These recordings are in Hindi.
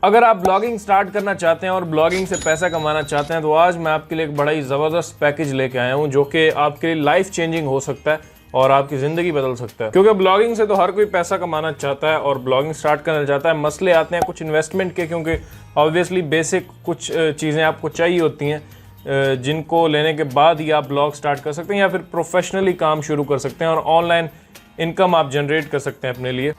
अगर आप ब्लॉगिंग स्टार्ट करना चाहते हैं और ब्लॉगिंग से पैसा कमाना चाहते हैं तो आज मैं आपके लिए एक बड़ा ही ज़बरदस्त पैकेज लेके आया हूं जो कि आपके लिए लाइफ चेंजिंग हो सकता है और आपकी ज़िंदगी बदल सकता है। क्योंकि ब्लॉगिंग से तो हर कोई पैसा कमाना चाहता है और ब्लॉगिंग स्टार्ट करना चाहता है। मसले आते हैं कुछ इन्वेस्टमेंट के, क्योंकि ऑब्वियसली बेसिक कुछ चीज़ें आपको चाहिए होती हैं जिनको लेने के बाद ही आप ब्लॉग स्टार्ट कर सकते हैं या फिर प्रोफेशनली काम शुरू कर सकते हैं और ऑनलाइन इनकम आप जनरेट कर सकते हैं अपने लिए।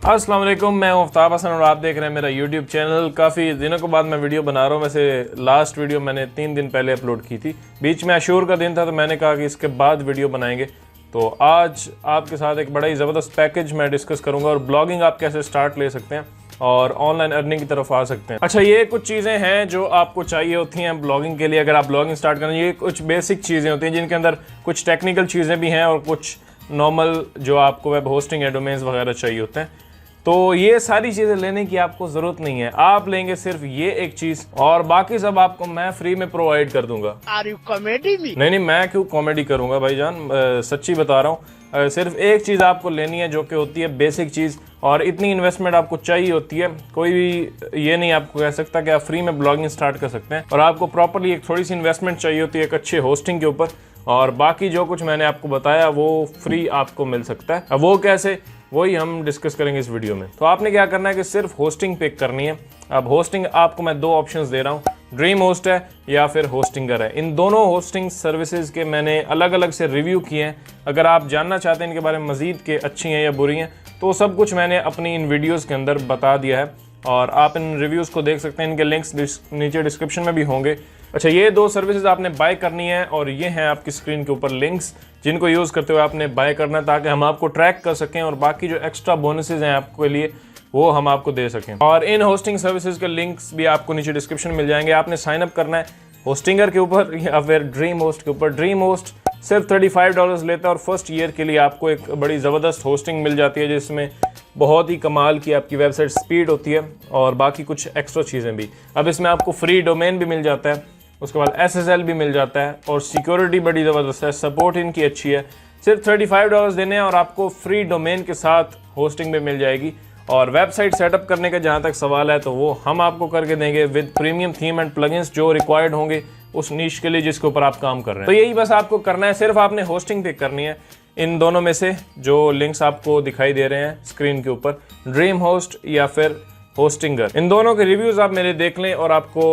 अस्सलाम वालेकुम, मैं आफ्ताब हसन और आप देख रहे हैं मेरा यूट्यूब चैनल। काफ़ी दिनों के बाद मैं वीडियो बना रहा हूँ। वैसे लास्ट वीडियो मैंने 3 दिन पहले अपलोड की थी, बीच में आशूर का दिन था तो मैंने कहा कि इसके बाद वीडियो बनाएंगे। तो आज आपके साथ एक बड़ा ही ज़बरदस्त पैकेज मैं डिस्कस करूँगा और ब्लॉगिंग आप कैसे स्टार्ट ले सकते हैं और ऑनलाइन अर्निंग की तरफ आ सकते हैं। अच्छा, ये कुछ चीज़ें हैं जो आपको चाहिए होती हैं ब्लॉगिंग के लिए। अगर आप ब्लॉगिंग स्टार्ट करें, ये कुछ बेसिक चीज़ें होती हैं जिनके अंदर कुछ टेक्निकल चीज़ें भी हैं और कुछ नॉर्मल जो आपको वेब होस्टिंग या डोमेन्स वगैरह चाहिए होते हैं। तो ये सारी चीज़ें लेने की आपको ज़रूरत नहीं है, आप लेंगे सिर्फ ये एक चीज़ और बाकी सब आपको मैं फ्री में प्रोवाइड कर दूंगा। Are you comedy? नहीं, मैं क्यों कॉमेडी करूंगा भाईजान, सच्ची बता रहा हूँ। सिर्फ एक चीज़ आपको लेनी है जो कि होती है बेसिक चीज़, और इतनी इन्वेस्टमेंट आपको चाहिए होती है। कोई भी ये नहीं आपको कह सकता कि आप फ्री में ब्लॉगिंग स्टार्ट कर सकते हैं, और आपको प्रॉपरली एक थोड़ी सी इन्वेस्टमेंट चाहिए होती है एक अच्छे होस्टिंग के ऊपर, और बाकी जो कुछ मैंने आपको बताया वो फ्री आपको मिल सकता है। अब वो कैसे, वही हम डिस्कस करेंगे इस वीडियो में। तो आपने क्या करना है कि सिर्फ होस्टिंग पिक करनी है। अब होस्टिंग आपको मैं 2 ऑप्शंस दे रहा हूँ, ड्रीम होस्ट है या फिर होस्टिंगर है। इन दोनों होस्टिंग सर्विसेज के मैंने अलग अलग से रिव्यू किए हैं। अगर आप जानना चाहते हैं इनके बारे में मजीद के अच्छी हैं या बुरी हैं तो सब कुछ मैंने अपनी इन वीडियोज़ के अंदर बता दिया है और आप इन रिव्यूज़ को देख सकते हैं। इनके लिंक्स नीचे डिस्क्रिप्शन में भी होंगे। अच्छा, ये 2 सर्विसेज आपने बाय करनी है और ये हैं आपकी स्क्रीन के ऊपर लिंक्स, जिनको यूज़ करते हुए आपने बाय करना है ताकि हम आपको ट्रैक कर सकें और बाकी जो एक्स्ट्रा बोनसेज हैं आपके लिए वो हम आपको दे सकें। और इन होस्टिंग सर्विसेज के लिंक्स भी आपको नीचे डिस्क्रिप्शन में मिल जाएंगे। आपने साइन अप करना है होस्टिंगर के ऊपर या फिर ड्रीम होस्ट के ऊपर। ड्रीम होस्ट सिर्फ $35 लेता है और फर्स्ट ईयर के लिए आपको एक बड़ी ज़बरदस्त होस्टिंग मिल जाती है जिसमें बहुत ही कमाल की आपकी वेबसाइट स्पीड होती है और बाकी कुछ एक्स्ट्रा चीज़ें भी। अब इसमें आपको फ्री डोमेन भी मिल जाता है, उसके बाद SSL भी मिल जाता है और सिक्योरिटी बड़ी ज़बरदस्त है, सपोर्ट इनकी अच्छी है। सिर्फ $35 देने हैं और आपको फ्री डोमेन के साथ होस्टिंग भी मिल जाएगी। और वेबसाइट सेटअप करने का जहाँ तक सवाल है तो वो हम आपको करके देंगे with premium theme and plugins जो रिक्वायर्ड होंगे उस नीश के लिए जिसके ऊपर आप काम कर रहे हैं। तो यही बस आपको करना है, सिर्फ आपने होस्टिंग पिक करनी है इन दोनों में से जो लिंक्स आपको दिखाई दे रहे हैं स्क्रीन के ऊपर, ड्रीम होस्ट या फिर होस्टिंगर। इन दोनों के रिव्यूज आप मेरे देख लें और आपको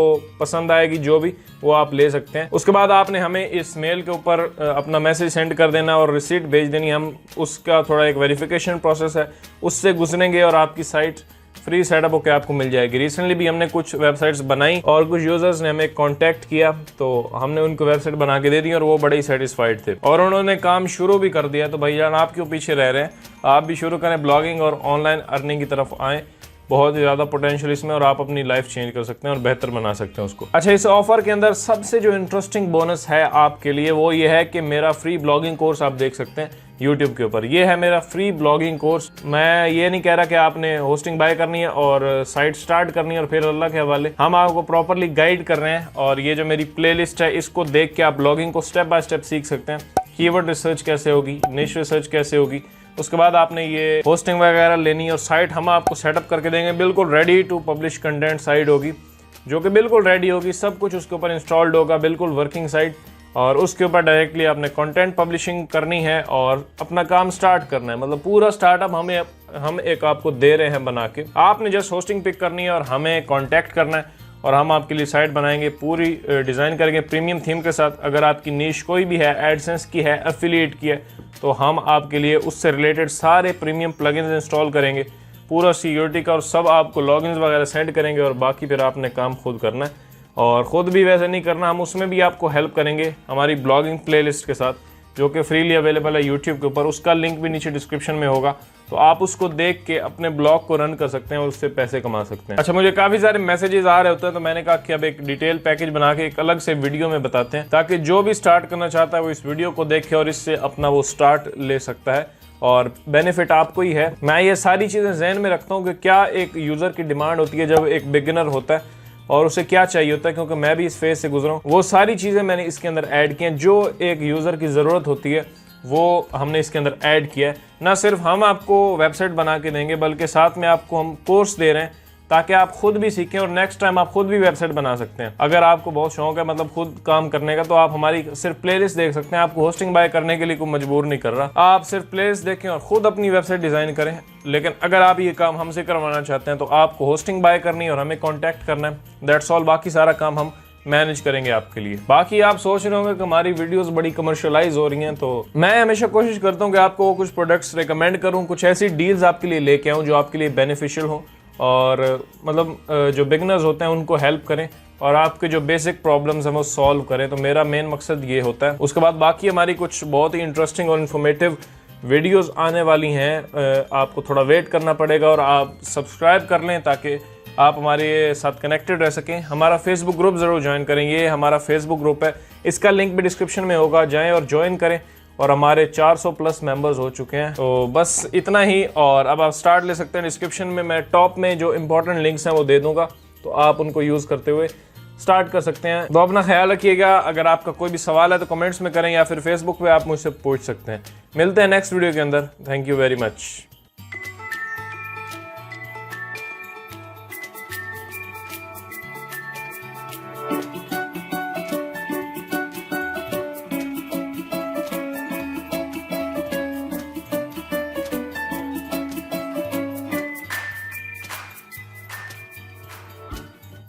पसंद आएगी जो भी वो आप ले सकते हैं। उसके बाद आपने हमें इस मेल के ऊपर अपना मैसेज सेंड कर देना और रिसीट भेज देनी। हम उसका थोड़ा एक वेरिफिकेशन प्रोसेस है, उससे गुजरेंगे और आपकी साइट फ्री सेटअप होकर आपको मिल जाएगी। रिसेंटली भी हमने कुछ वेबसाइट्स बनाई और कुछ यूजर्स ने हमें कांटेक्ट किया तो हमने उनको वेबसाइट बना के दे दी और वो बड़े ही सेटिस्फाइड थे और उन्होंने काम शुरू भी कर दिया। तो भाईजान आप क्यों पीछे रह रहे हैं, आप भी शुरू करें ब्लॉगिंग और ऑनलाइन अर्निंग की तरफ आएँ। बहुत ही ज़्यादा पोटेंशियल इसमें और आप अपनी लाइफ चेंज कर सकते हैं और बेहतर बना सकते हैं उसको। अच्छा, इस ऑफर के अंदर सबसे जो इंटरेस्टिंग बोनस है आपके लिए वो ये है कि मेरा फ्री ब्लॉगिंग कोर्स आप देख सकते हैं यूट्यूब के ऊपर। ये है मेरा फ्री ब्लॉगिंग कोर्स। मैं ये नहीं कह रहा कि आपने होस्टिंग बाय करनी है और साइट स्टार्ट करनी है और फिर अल्लाह के हवाले। हम आपको प्रॉपरली गाइड कर रहे हैं और ये जो मेरी प्लेलिस्ट है इसको देख के आप ब्लॉगिंग को स्टेप बाय स्टेप सीख सकते हैं। कीवर्ड रिसर्च कैसे होगी, निश रिसर्च कैसे होगी, उसके बाद आपने ये होस्टिंग वगैरह लेनी है और साइट हम आपको सेटअप करके देंगे। बिल्कुल ready to publish content site होगी जो कि बिल्कुल रेडी होगी, सब कुछ उसके ऊपर इंस्टॉल्ड होगा, बिल्कुल वर्किंग साइट, और उसके ऊपर डायरेक्टली आपने कंटेंट पब्लिशिंग करनी है और अपना काम स्टार्ट करना है। मतलब पूरा स्टार्टअप हम एक आपको दे रहे हैं बना के। आपने जस्ट होस्टिंग पिक करनी है और हमें कॉन्टैक्ट करना है और हम आपके लिए साइट बनाएंगे, पूरी डिज़ाइन करेंगे प्रीमियम थीम के साथ। अगर आपकी नीश कोई भी है, एडसेंस की है, एफिलिएट की है, तो हम आपके लिए उससे रिलेटेड सारे प्रीमियम प्लगइन्स इंस्टॉल करेंगे, पूरा सिक्योरिटी का और सब आपको लॉगिन्स वगैरह सेंड करेंगे और बाकी फिर आपने काम खुद करना है। और ख़ुद भी वैसे नहीं करना, हम उसमें भी आपको हेल्प करेंगे हमारी ब्लॉगिंग प्लेलिस्ट के साथ जो कि फ्रीली अवेलेबल है यूट्यूब के ऊपर। उसका लिंक भी नीचे डिस्क्रिप्शन में होगा, तो आप उसको देख के अपने ब्लॉग को रन कर सकते हैं और उससे पैसे कमा सकते हैं। अच्छा, मुझे काफ़ी सारे मैसेजेस आ रहे होते हैं तो मैंने कहा कि अब एक डिटेल पैकेज बना के एक अलग से वीडियो में बताते हैं ताकि जो भी स्टार्ट करना चाहता है वो इस वीडियो को देखे और इससे अपना वो स्टार्ट ले सकता है और बेनिफिट आपको ही है। मैं ये सारी चीज़ें जहन में रखता हूँ कि क्या एक यूज़र की डिमांड होती है जब एक बिगिनर होता है और उसे क्या चाहिए होता है, क्योंकि मैं भी इस फेज से गुजरा हूँ। वो सारी चीज़ें मैंने इसके अंदर ऐड की हैं जो एक यूज़र की ज़रूरत होती है वो हमने इसके अंदर ऐड किया है। ना सिर्फ हम आपको वेबसाइट बना के देंगे बल्कि साथ में आपको हम कोर्स दे रहे हैं ताकि आप खुद भी सीखें और नेक्स्ट टाइम आप खुद भी वेबसाइट बना सकते हैं। अगर आपको बहुत शौक है मतलब खुद काम करने का, तो आप हमारी सिर्फ प्लेलिस्ट देख सकते हैं। आपको होस्टिंग बाय करने के लिए कोई मजबूर नहीं कर रहा, आप सिर्फ प्लेलिस्ट देखें और खुद अपनी वेबसाइट डिजाइन करें। लेकिन अगर आप ये काम हमसे करवाना चाहते हैं तो आपको होस्टिंग बाय करनी है और हमें कॉन्टैक्ट करना है, दैट्स ऑल। बाकी सारा काम हम मैनेज करेंगे आपके लिए। बाकी आप सोच रहे होंगे कि हमारी वीडियोस बड़ी कमर्शियलाइज हो रही हैं, तो मैं हमेशा कोशिश करता हूं कि आपको कुछ प्रोडक्ट्स रिकमेंड करूं, कुछ ऐसी डील्स आपके लिए लेके आऊं जो आपके लिए बेनिफिशियल हो और मतलब जो बिगनर्स होते हैं उनको हेल्प करें और आपके जो बेसिक प्रॉब्लम्स हैं वो सॉल्व करें। तो मेरा मेन मकसद ये होता है। उसके बाद बाकी हमारी कुछ बहुत ही इंटरेस्टिंग और इन्फॉर्मेटिव वीडियोस आने वाली हैं, आपको थोड़ा वेट करना पड़ेगा और आप सब्सक्राइब कर लें ताकि आप हमारे साथ कनेक्टेड रह सकें। हमारा फेसबुक ग्रुप ज़रूर ज्वाइन करें, ये हमारा फेसबुक ग्रुप है, इसका लिंक भी डिस्क्रिप्शन में होगा, जाएं और ज्वाइन करें। और हमारे 400 प्लस मेंबर्स हो चुके हैं। तो बस इतना ही, और अब आप स्टार्ट ले सकते हैं। डिस्क्रिप्शन में मैं टॉप में जो इंपॉर्टेंट लिंक्स हैं वो दे दूंगा, तो आप उनको यूज़ करते हुए स्टार्ट कर सकते हैं। तो अपना ख्याल रखिएगा। अगर आपका कोई भी सवाल है तो कमेंट्स में करें या फिर फेसबुक पे आप मुझसे पूछ सकते हैं। मिलते हैं नेक्स्ट वीडियो के अंदर। Thank you very much.